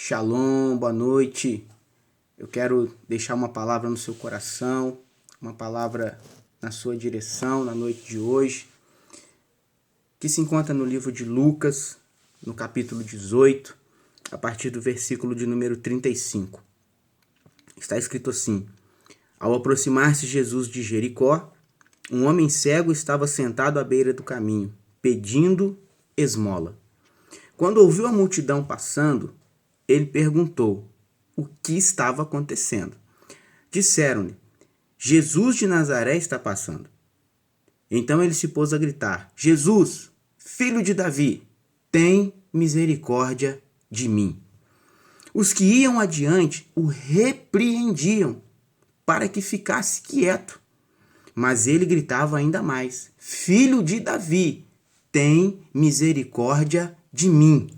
Shalom, boa noite. Eu quero deixar uma palavra no seu coração, uma palavra na sua direção na noite de hoje, que se encontra no livro de Lucas, no capítulo 18, a partir do versículo de número 35. Está escrito assim: Ao aproximar-se Jesus de Jericó, um homem cego estava sentado à beira do caminho, pedindo esmola. Quando ouviu a multidão passando, ele perguntou o que estava acontecendo. Disseram-lhe: Jesus de Nazaré está passando. Então ele se pôs a gritar: Jesus, filho de Davi, tem misericórdia de mim. Os que iam adiante o repreendiam para que ficasse quieto. Mas ele gritava ainda mais: Filho de Davi, tem misericórdia de mim.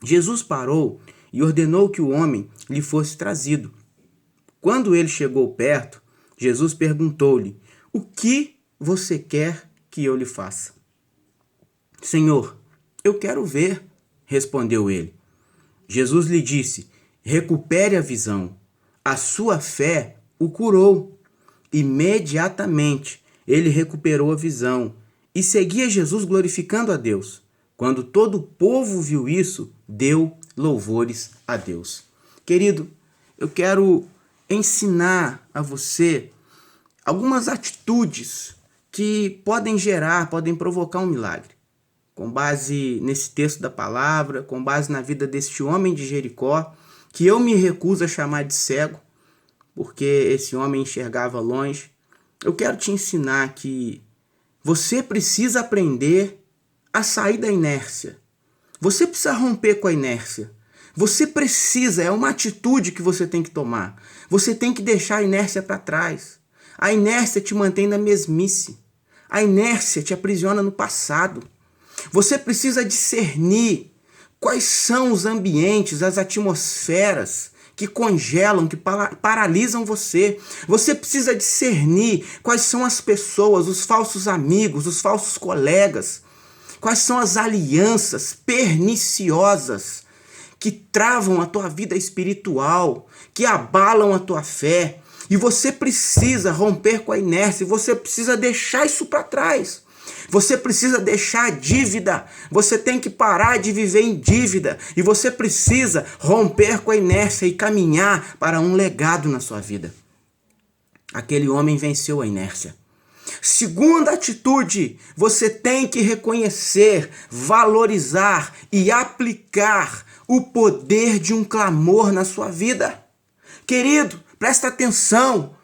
Jesus parou e ordenou que o homem lhe fosse trazido. Quando ele chegou perto, Jesus perguntou-lhe: O que você quer que eu lhe faça? Senhor, eu quero ver, respondeu ele. Jesus lhe disse: Recupere a visão. A sua fé o curou. Imediatamente ele recuperou a visão e seguia Jesus glorificando a Deus. Quando todo o povo viu isso, deu louvores a Deus. Querido, eu quero ensinar a você algumas atitudes que podem provocar um milagre. Com base nesse texto da palavra, com base na vida deste homem de Jericó, que eu me recuso a chamar de cego, porque esse homem enxergava longe. Eu quero te ensinar que você precisa aprender a sair da inércia. Você precisa romper com a inércia. É uma atitude que você tem que tomar. Você tem que deixar a inércia para trás. A inércia te mantém na mesmice. A inércia te aprisiona no passado. Você precisa discernir quais são os ambientes, as atmosferas que congelam, que paralisam você. Você precisa discernir quais são as pessoas, os falsos amigos, os falsos colegas, quais são as alianças perniciosas que travam a tua vida espiritual, que abalam a tua fé. E você precisa romper com a inércia, você precisa deixar isso para trás. Você precisa deixar a dívida, você tem que parar de viver em dívida e você precisa romper com a inércia e caminhar para um legado na sua vida. Aquele homem venceu a inércia. Segunda atitude, você tem que reconhecer, valorizar e aplicar o poder de um clamor na sua vida. Querido, presta atenção,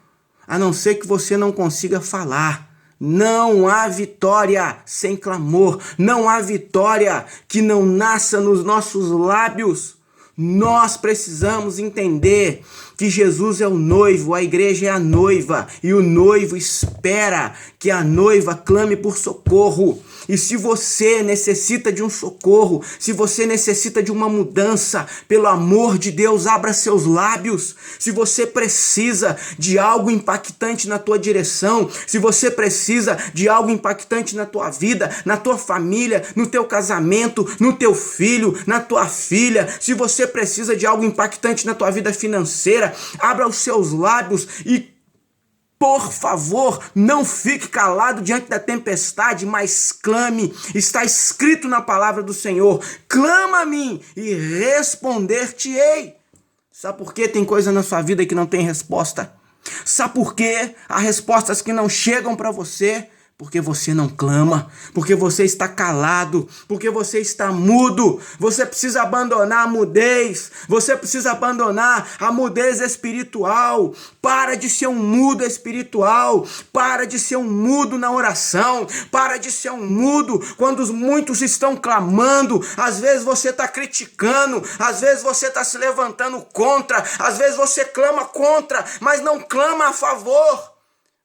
a não ser que você não consiga falar. Não há vitória sem clamor. Não há vitória que não nasça nos nossos lábios. Nós precisamos entender que Jesus é o noivo, a igreja é a noiva, e o noivo espera que a noiva clame por socorro. E se você necessita de um socorro, se você necessita de uma mudança, pelo amor de Deus, abra seus lábios. Se você precisa de algo impactante na tua direção, se você precisa de algo impactante na tua vida, na tua família, no teu casamento, no teu filho, na tua filha, se você precisa de algo impactante na tua vida financeira, abra os seus lábios e, por favor, não fique calado diante da tempestade, mas clame. Está escrito na palavra do Senhor: clama a mim e responder-te-ei. Sabe por que tem coisa na sua vida que não tem resposta? Sabe por que há respostas que não chegam para você? Porque você não clama, porque você está calado, porque você está mudo. Você precisa abandonar a mudez, você precisa abandonar a mudez espiritual. Para de ser um mudo espiritual, para de ser um mudo na oração, para de ser um mudo quando muitos estão clamando. Às vezes você está criticando, às vezes você está se levantando contra, às vezes você clama contra, mas não clama a favor.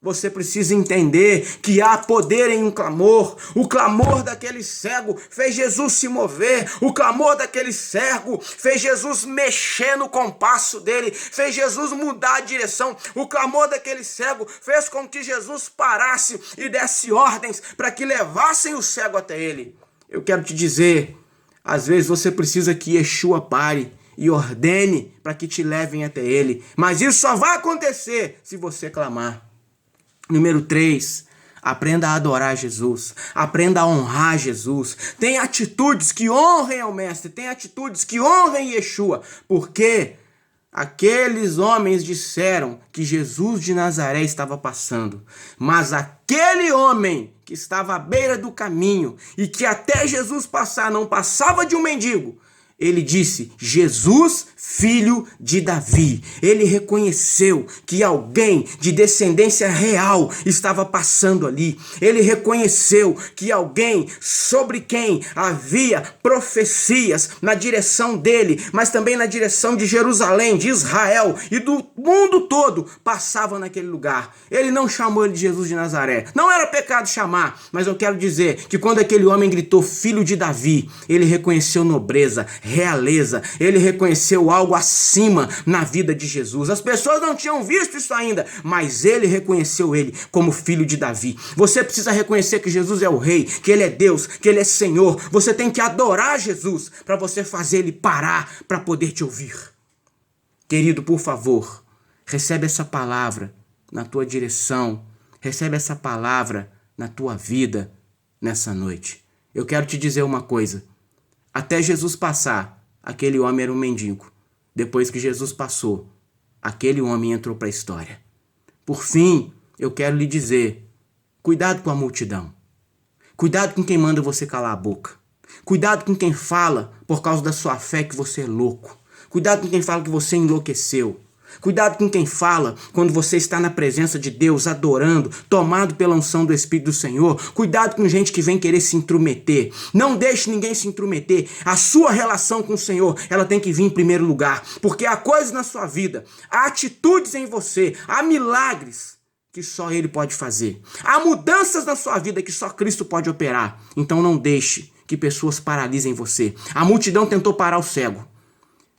Você precisa entender que há poder em um clamor. O clamor daquele cego fez Jesus se mover. O clamor daquele cego fez Jesus mexer no compasso dele, fez Jesus mudar a direção. O clamor daquele cego fez com que Jesus parasse e desse ordens para que levassem o cego até ele. Eu quero te dizer, às vezes você precisa que Yeshua pare e ordene para que te levem até ele. Mas isso só vai acontecer se você clamar. Número 3. Aprenda a adorar Jesus, aprenda a honrar Jesus. Tem atitudes que honrem ao Mestre, tem atitudes que honrem Yeshua, porque aqueles homens disseram que Jesus de Nazaré estava passando, mas aquele homem que estava à beira do caminho e que até Jesus passar não passava de um mendigo, ele disse: Jesus, filho de Davi. Ele reconheceu que alguém de descendência real estava passando ali. Ele reconheceu que alguém sobre quem havia profecias na direção dele, mas também na direção de Jerusalém, de Israel e do mundo todo, passava naquele lugar. Ele não chamou ele de Jesus de Nazaré. Não era pecado chamar, mas eu quero dizer que quando aquele homem gritou filho de Davi, ele reconheceu nobreza, realeza, ele reconheceu algo acima na vida de Jesus. As pessoas não tinham visto isso ainda, mas ele reconheceu ele como filho de Davi. Você precisa reconhecer que Jesus é o rei, que ele é Deus, que ele é Senhor. Você tem que adorar Jesus para você fazer ele parar para poder te ouvir. Querido, por favor, recebe essa palavra na tua direção, recebe essa palavra na tua vida nessa noite. Eu quero te dizer uma coisa. Até Jesus passar, aquele homem era um mendigo. Depois que Jesus passou, aquele homem entrou para a história. Por fim, eu quero lhe dizer, cuidado com a multidão. Cuidado com quem manda você calar a boca. Cuidado com quem fala por causa da sua fé que você é louco. Cuidado com quem fala que você enlouqueceu. Cuidado com quem fala quando você está na presença de Deus, adorando, tomado pela unção do Espírito do Senhor. Cuidado com gente que vem querer se intrometer. Não deixe ninguém se intrometer. A sua relação com o Senhor, ela tem que vir em primeiro lugar. Porque há coisas na sua vida, há atitudes em você, há milagres que só Ele pode fazer. Há mudanças na sua vida que só Cristo pode operar. Então não deixe que pessoas paralisem você. A multidão tentou parar o cego.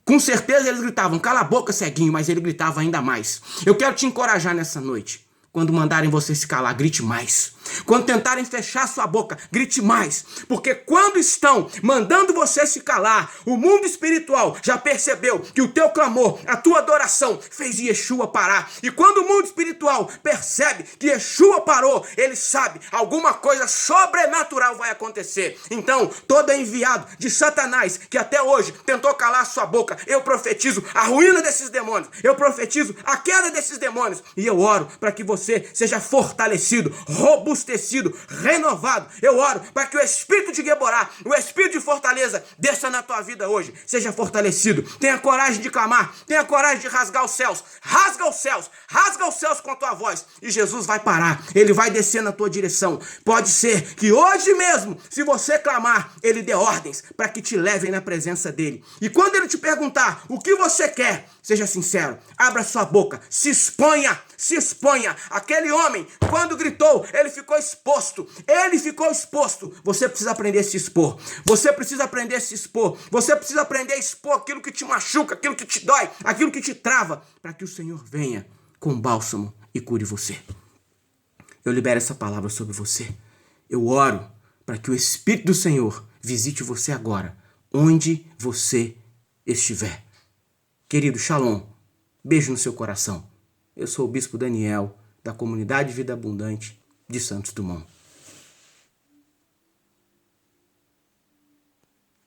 Com certeza eles gritavam, cala a boca, ceguinho, mas ele gritava ainda mais. Eu quero te encorajar nessa noite. Quando mandarem você se calar, grite mais. Quando tentarem fechar sua boca, grite mais. Porque quando estão mandando você se calar, o mundo espiritual já percebeu que o teu clamor, a tua adoração fez Yeshua parar. E quando o mundo espiritual percebe que Yeshua parou, ele sabe, alguma coisa sobrenatural vai acontecer. Então, todo enviado de Satanás que até hoje tentou calar sua boca, eu profetizo a ruína desses demônios. Eu profetizo a queda desses demônios. E eu oro para que você seja fortalecido, robustecido, renovado. Eu oro para que o espírito de Geborá, o espírito de fortaleza, desça na tua vida hoje. Seja fortalecido. Tenha coragem de clamar. Tenha coragem de rasgar os céus. Rasga os céus. Rasga os céus com a tua voz. E Jesus vai parar. Ele vai descer na tua direção. Pode ser que hoje mesmo, se você clamar, ele dê ordens para que te levem na presença dele. E quando ele te perguntar o que você quer, seja sincero. Abra sua boca. Se exponha. Se exponha. Aquele homem, quando gritou, ele ficou exposto. Ele ficou exposto. Você precisa aprender a se expor. Você precisa aprender a se expor. Você precisa aprender a expor aquilo que te machuca, aquilo que te dói, aquilo que te trava, para que o Senhor venha com bálsamo e cure você. Eu libero essa palavra sobre você. Eu oro para que o Espírito do Senhor visite você agora, onde você estiver. Querido, shalom. Beijo no seu coração. Eu sou o Bispo Daniel, da Comunidade Vida Abundante de Santos Dumont.